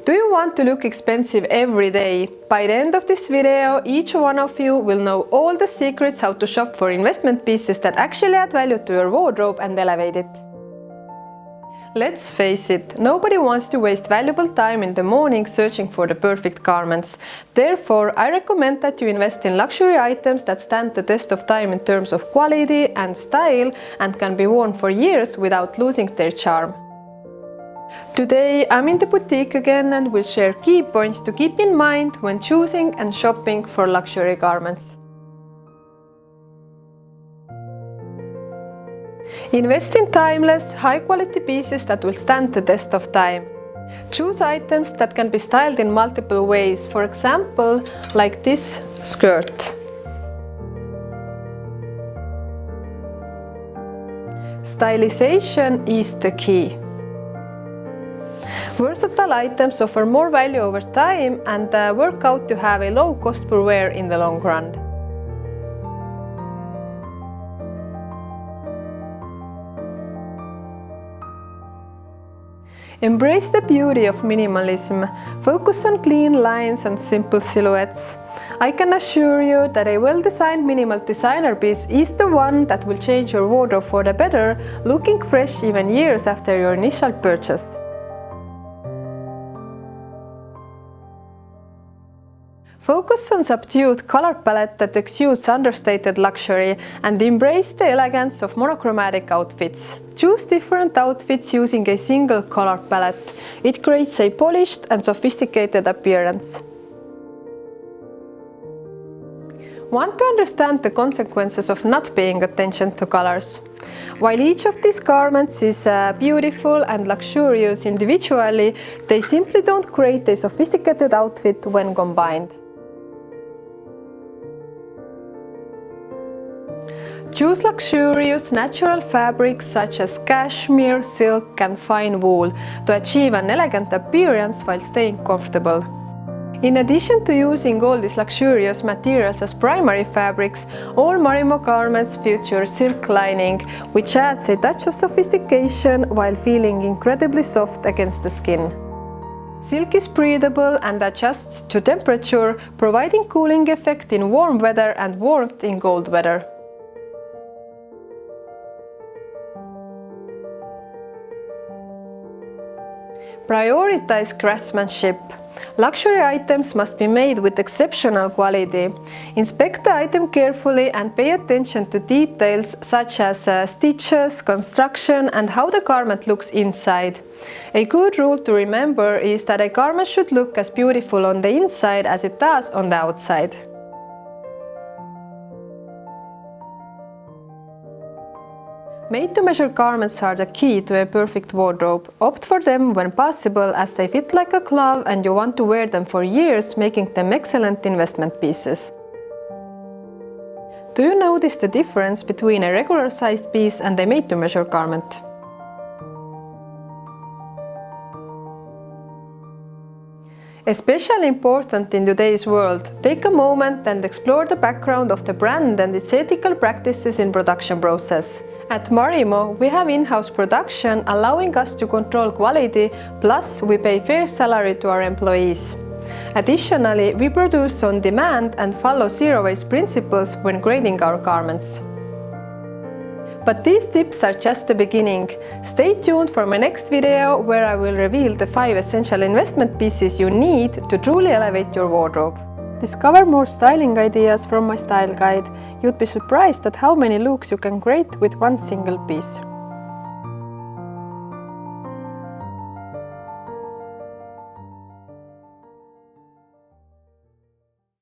Do you want to look expensive every day? By the end of this video, each one of you will know all the secrets how to shop for investment pieces that actually add value to your wardrobe and elevate it. Let's face it, nobody wants to waste valuable time in the morning searching for the perfect garments. Therefore, I recommend that you invest in luxury items that stand the test of time in terms of quality and style and can be worn for years without losing their charm. Today, I'm in the boutique again and will share key points to keep in mind when choosing and shopping for luxury garments. Invest in timeless, high-quality pieces that will stand the test of time. Choose items that can be styled in multiple ways, for example, like this skirt. Stylization is the key. Versatile items offer more value over time and work out to have a low cost per wear in the long run. Embrace the beauty of minimalism. Focus on clean lines and simple silhouettes. I can assure you that a well-designed minimal designer piece is the one that will change your wardrobe for the better, looking fresh even years after your initial purchase. Focus on subdued color palette that exudes understated luxury and embrace the elegance of monochromatic outfits. Choose different outfits using a single color palette. It creates a polished and sophisticated appearance. Want to understand the consequences of not paying attention to colors? While each of these garments is beautiful and luxurious individually, they simply don't create a sophisticated outfit when combined. Choose luxurious natural fabrics such as cashmere, silk and fine wool to achieve an elegant appearance while staying comfortable. In addition to using all these luxurious materials as primary fabrics, all Marimo garments feature silk lining, which adds a touch of sophistication while feeling incredibly soft against the skin. Silk is breathable and adjusts to temperature, providing cooling effect in warm weather and warmth in cold weather. Prioritize craftsmanship. Luxury items must be made with exceptional quality. Inspect the item carefully and pay attention to details such as stitches, construction, and how the garment looks inside. A good rule to remember is that a garment should look as beautiful on the inside as it does on the outside. Made-to-measure garments are the key to a perfect wardrobe. Opt for them when possible as they fit like a glove and you want to wear them for years, making them excellent investment pieces. Do you notice the difference between a regular-sized piece and a made-to-measure garment? Especially important in today's world, take a moment and explore the background of the brand and its ethical practices in production process. At Marimo, we have in-house production allowing us to control quality, plus we pay fair salary to our employees. Additionally, we produce on demand and follow zero-waste principles when grading our garments. But these tips are just the beginning. Stay tuned for my next video where I will reveal the 5 essential investment pieces you need to truly elevate your wardrobe. Discover more styling ideas from my style guide. You'd be surprised at how many looks you can create with one single piece.